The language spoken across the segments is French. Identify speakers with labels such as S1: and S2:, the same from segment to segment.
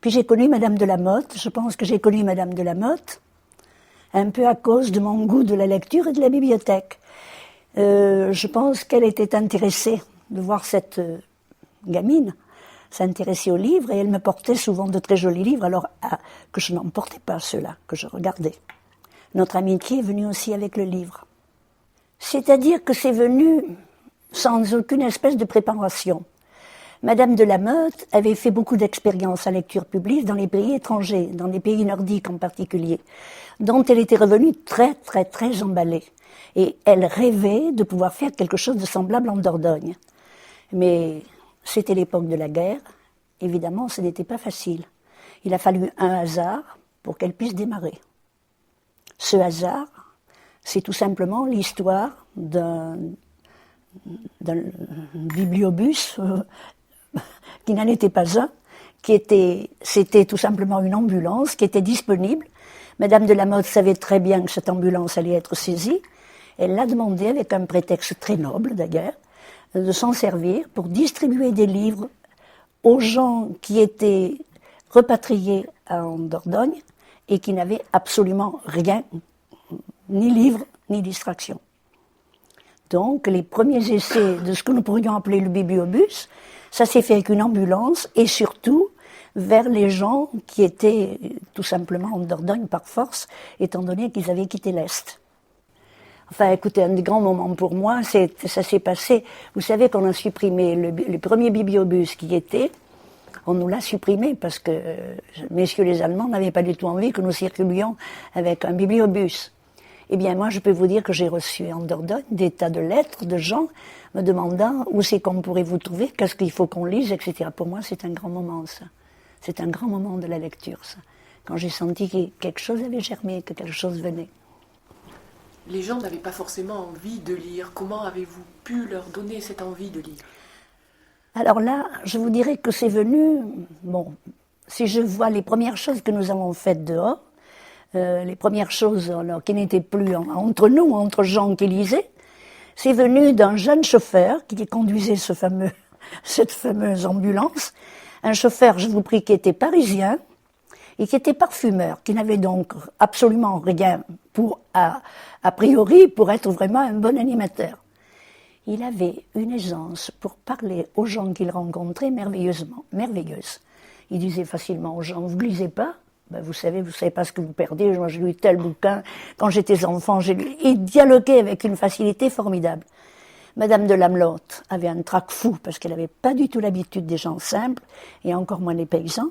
S1: Puis j'ai connu Madame de Lamotte. Je pense que j'ai connu Madame de Lamotte un peu à cause de mon goût de la lecture et de la bibliothèque. Je pense qu'elle était intéressée de voir cette gamine s'intéresser aux livres, et elle me portait souvent de très jolis livres, alors que je n'en portais pas ceux-là, que je regardais. Notre amitié est venue aussi avec le livre. C'est-à-dire que c'est venu sans aucune espèce de préparation. Madame de Lamotte avait fait beaucoup d'expériences en lecture publique dans les pays étrangers, dans les pays nordiques en particulier, dont elle était revenue très, très, très emballée. Et elle rêvait de pouvoir faire quelque chose de semblable en Dordogne. Mais c'était l'époque de la guerre. Évidemment, ce n'était pas facile. Il a fallu un hasard pour qu'elle puisse démarrer. Ce hasard, c'est tout simplement l'histoire d'un bibliobus qui n'en était pas un, c'était tout simplement une ambulance qui était disponible. Madame de Lamotte savait très bien que cette ambulance allait être saisie. Elle l'a demandé, avec un prétexte très noble d'ailleurs, de s'en servir pour distribuer des livres aux gens qui étaient repatriés en Dordogne et qui n'avaient absolument rien, ni livres, ni distraction. Donc, les premiers essais de ce que nous pourrions appeler le bibliobus, ça s'est fait avec une ambulance et surtout vers les gens qui étaient tout simplement en Dordogne par force, étant donné qu'ils avaient quitté l'Est. Enfin, écoutez, un des grands moments pour moi, ça s'est passé, vous savez qu'on a supprimé le premier bibliobus qui était, on nous l'a supprimé parce que messieurs les Allemands n'avaient pas du tout envie que nous circulions avec un bibliobus. Eh bien, moi, je peux vous dire que j'ai reçu en Dordogne des tas de lettres de gens me demandant où c'est qu'on pourrait vous trouver, qu'est-ce qu'il faut qu'on lise, etc. Pour moi, c'est un grand moment, ça. C'est un grand moment de la lecture, ça. Quand j'ai senti que quelque chose avait germé, que quelque chose venait.
S2: Les gens n'avaient pas forcément envie de lire. Comment avez-vous pu leur donner cette envie de lire?
S1: Alors là, je vous dirais que c'est venu, bon, si je vois les premières choses que nous avons faites dehors, les premières choses alors, qui n'étaient plus entre nous, entre gens qui lisaient, c'est venu d'un jeune chauffeur qui conduisait cette fameuse ambulance, un chauffeur, je vous prie, qui était parisien et qui était parfumeur, qui n'avait donc absolument rien a priori pour être vraiment un bon animateur. Il avait une aisance pour parler aux gens qu'il rencontrait merveilleuse. Il disait facilement aux gens, vous ne lisez pas? Ben vous savez pas ce que vous perdez. Moi, j'ai lu tel bouquin. Quand j'étais enfant, j'ai lu. Il dialoguait avec une facilité formidable. Madame de Lamotte avait un trac fou parce qu'elle n'avait pas du tout l'habitude des gens simples et encore moins des paysans.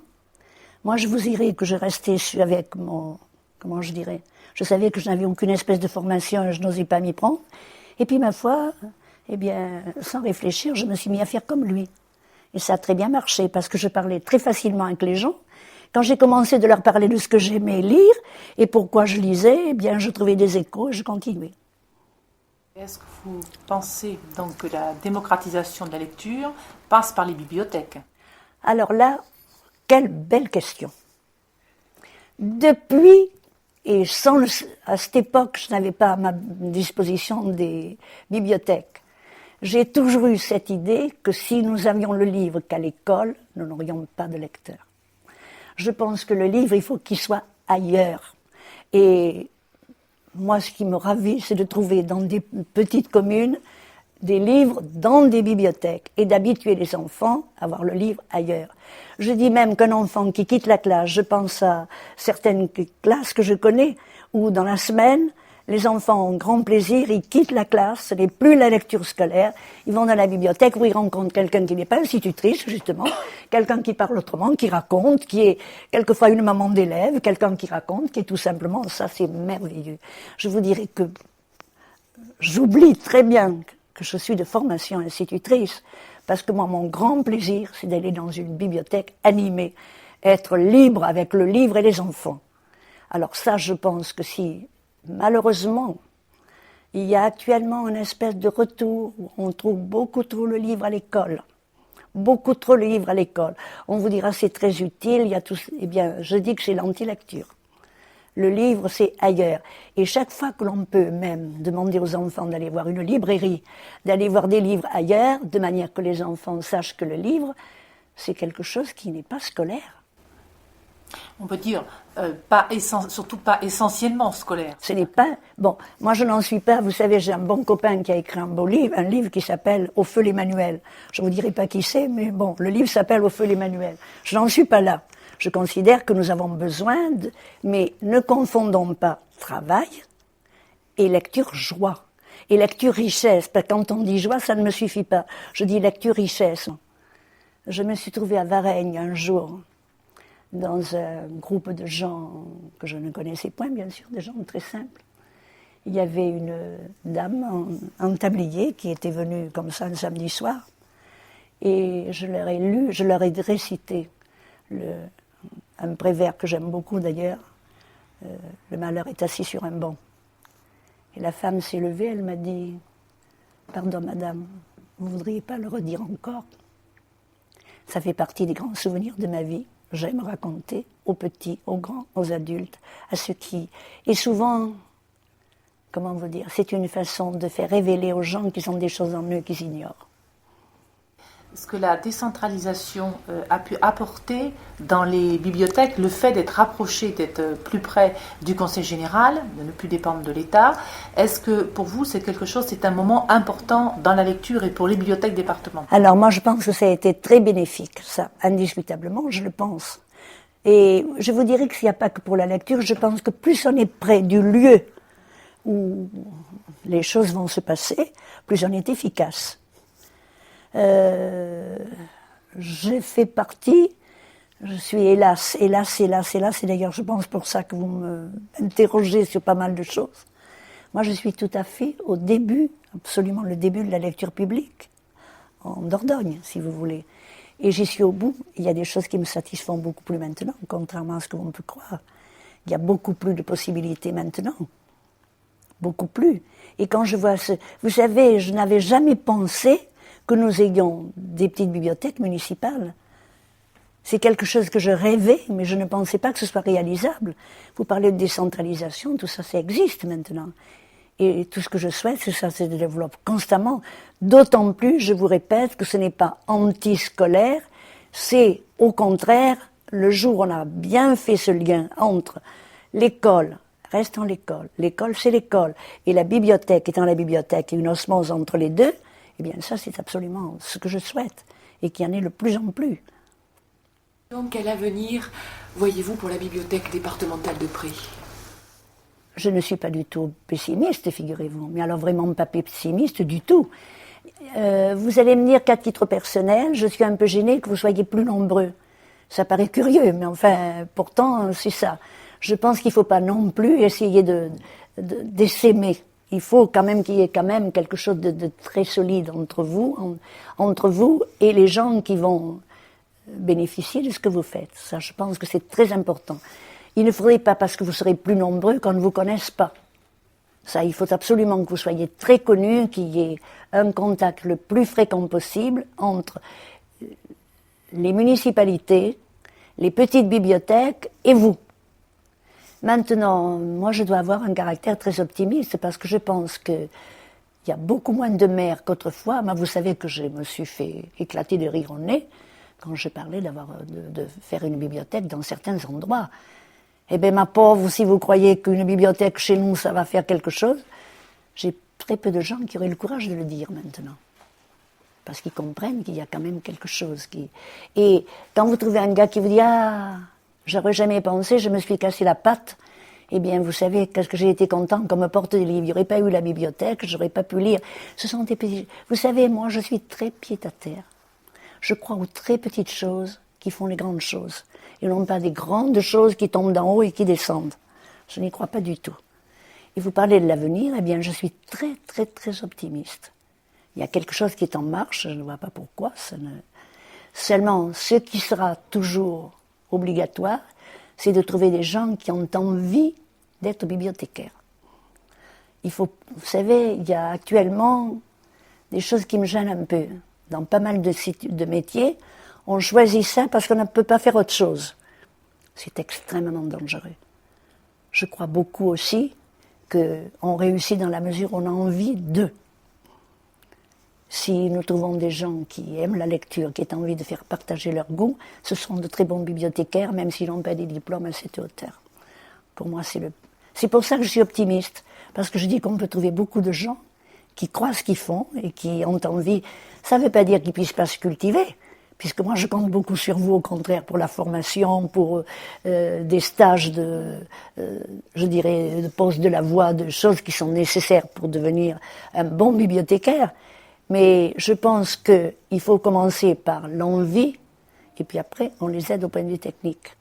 S1: Moi, je vous dirais que je restais avec mon, comment je dirais, je savais que je n'avais aucune espèce de formation et je n'osais pas m'y prendre. Et puis, ma foi, eh bien, sans réfléchir, je me suis mis à faire comme lui. Et ça a très bien marché parce que je parlais très facilement avec les gens. Quand j'ai commencé de leur parler de ce que j'aimais lire et pourquoi je lisais, eh bien, je trouvais des échos et je continuais.
S2: Est-ce que vous pensez donc que la démocratisation de la lecture passe par les bibliothèques?
S1: Alors là, quelle belle question. Depuis, et à cette époque, je n'avais pas à ma disposition des bibliothèques, j'ai toujours eu cette idée que si nous avions le livre qu'à l'école, nous n'aurions pas de lecteur. Je pense que le livre, il faut qu'il soit ailleurs. Et moi, ce qui me ravit, c'est de trouver dans des petites communes des livres dans des bibliothèques et d'habituer les enfants à voir le livre ailleurs. Je dis même qu'un enfant qui quitte la classe, je pense à certaines classes que je connais, où dans la semaine, les enfants ont grand plaisir, ils quittent la classe, ce n'est plus la lecture scolaire, ils vont dans la bibliothèque où ils rencontrent quelqu'un qui n'est pas institutrice, justement, quelqu'un qui parle autrement, qui raconte, qui est quelquefois une maman d'élève, quelqu'un qui raconte, qui est tout simplement, ça c'est merveilleux. Je vous dirais que j'oublie très bien que je suis de formation institutrice, parce que moi, mon grand plaisir, c'est d'aller dans une bibliothèque animée, être libre avec le livre et les enfants. Alors ça, je pense que si, malheureusement, il y a actuellement une espèce de retour où on trouve beaucoup trop le livre à l'école. Beaucoup trop le livre à l'école. On vous dira c'est très utile, il y a tout. Eh bien, je dis que c'est l'anti-lecture. Le livre, c'est ailleurs. Et chaque fois que l'on peut même demander aux enfants d'aller voir une librairie, d'aller voir des livres ailleurs, de manière que les enfants sachent que le livre, c'est quelque chose qui n'est pas scolaire.
S2: On peut dire surtout pas essentiellement scolaire.
S1: Ce n'est pas... Bon, moi je n'en suis pas. Vous savez, j'ai un bon copain qui a écrit un livre qui s'appelle « Au feu les manuels ». Je ne vous dirai pas qui c'est, mais bon, le livre s'appelle « Au feu les manuels ». Je n'en suis pas là. Je considère que nous avons besoin de... Mais ne confondons pas travail et lecture joie. Et lecture richesse, parce que quand on dit joie, ça ne me suffit pas. Je dis lecture richesse. Je me suis trouvée à Varennes un jour, dans un groupe de gens que je ne connaissais point, bien sûr, des gens très simples. Il y avait une dame en tablier qui était venue comme ça un samedi soir, et je leur ai récité un prévers que j'aime beaucoup d'ailleurs, le malheur est assis sur un banc. Et la femme s'est levée, elle m'a dit « Pardon madame, vous ne voudriez pas le redire encore ?» Ça fait partie des grands souvenirs de ma vie. J'aime raconter aux petits, aux grands, aux adultes, à ceux qui... Et souvent, comment vous dire, c'est une façon de faire révéler aux gens qu'ils ont des choses en eux qu'ils ignorent.
S2: Ce que la décentralisation a pu apporter dans les bibliothèques, le fait d'être rapproché, d'être plus près du Conseil général, de ne plus dépendre de l'État, est-ce que pour vous c'est quelque chose, c'est un moment important dans la lecture et pour les bibliothèques départementales?
S1: Alors moi je pense que ça a été très bénéfique, ça, indiscutablement, je le pense. Et je vous dirais que s'il n'y a pas que pour la lecture, je pense que plus on est près du lieu où les choses vont se passer, plus on est efficace. J'ai fait partie, je suis hélas, et d'ailleurs je pense pour ça que vous m'interrogez sur pas mal de choses. Moi je suis tout à fait au début, absolument le début de la lecture publique, en Dordogne si vous voulez. Et j'y suis au bout, il y a des choses qui me satisfont beaucoup plus maintenant, contrairement à ce que l'on peut croire. Il y a beaucoup plus de possibilités maintenant, beaucoup plus. Et quand je vois vous savez, je n'avais jamais pensé que nous ayons des petites bibliothèques municipales. C'est quelque chose que je rêvais, mais je ne pensais pas que ce soit réalisable. Vous parlez de décentralisation, tout ça, ça existe maintenant. Et tout ce que je souhaite, c'est que ça se développe constamment. D'autant plus, je vous répète, que ce n'est pas anti-scolaire, c'est au contraire, le jour où on a bien fait ce lien entre l'école, reste en l'école c'est l'école, et la bibliothèque étant la bibliothèque, et une osmose entre les deux, eh bien ça c'est absolument ce que je souhaite, et qu'il y en ait de plus en plus.
S3: Donc quel avenir voyez-vous pour la bibliothèque départementale de Pré?
S1: Je ne suis pas du tout pessimiste, figurez-vous, mais alors vraiment pas pessimiste du tout. Vous allez me dire qu'à titre personnel, je suis un peu gênée que vous soyez plus nombreux. Ça paraît curieux, mais enfin, pourtant, c'est ça. Je pense qu'il ne faut pas non plus essayer d'essaimer. Il faut quand même qu'il y ait quand même quelque chose de très solide entre vous et les gens qui vont bénéficier de ce que vous faites. Ça, je pense que c'est très important. Il ne faudrait pas, parce que vous serez plus nombreux, qu'on ne vous connaisse pas. Ça, il faut absolument que vous soyez très connus, qu'il y ait un contact le plus fréquent possible entre les municipalités, les petites bibliothèques et vous. Maintenant, moi je dois avoir un caractère très optimiste parce que je pense qu'il y a beaucoup moins de maires qu'autrefois. Moi, vous savez que je me suis fait éclater de rire au nez quand je parlais de faire une bibliothèque dans certains endroits. Eh bien, ma pauvre, si vous croyez qu'une bibliothèque chez nous, ça va faire quelque chose, j'ai très peu de gens qui auraient le courage de le dire maintenant. Parce qu'ils comprennent qu'il y a quand même quelque chose qui... Et quand vous trouvez un gars qui vous dit « Ah, j'aurais jamais pensé, je me suis cassé la patte », eh bien, vous savez, qu'est-ce que j'ai été content qu'on me porte des livres. Il n'y aurait pas eu la bibliothèque, j'aurais pas pu lire. Ce sont des petits... Vous savez, moi, je suis très pied-à-terre. Je crois aux très petites choses qui font les grandes choses. Et non pas des grandes choses qui tombent d'en haut et qui descendent. Je n'y crois pas du tout. Et vous parlez de l'avenir, eh bien, je suis très, très, très optimiste. Il y a quelque chose qui est en marche, je ne vois pas pourquoi. Seulement, ce qui sera toujours obligatoire, c'est de trouver des gens qui ont envie d'être bibliothécaires. Il faut, vous savez, il y a actuellement des choses qui me gênent un peu. Dans pas mal de métiers, on choisit ça parce qu'on ne peut pas faire autre chose. C'est extrêmement dangereux. Je crois beaucoup aussi qu'on réussit dans la mesure où on a envie d'eux. Si nous trouvons des gens qui aiment la lecture, qui ont envie de faire partager leur goût, ce sont de très bons bibliothécaires, même s'ils n'ont pas des diplômes à cette hauteur. Pour moi, c'est pour ça que je suis optimiste, parce que je dis qu'on peut trouver beaucoup de gens qui croient ce qu'ils font et qui ont envie. Ça ne veut pas dire qu'ils ne puissent pas se cultiver, puisque moi je compte beaucoup sur vous, au contraire, pour la formation, pour des stages je dirais, de pose de la voix, de choses qui sont nécessaires pour devenir un bon bibliothécaire. Mais je pense qu'il faut commencer par l'envie, et puis après, on les aide au point de vue technique.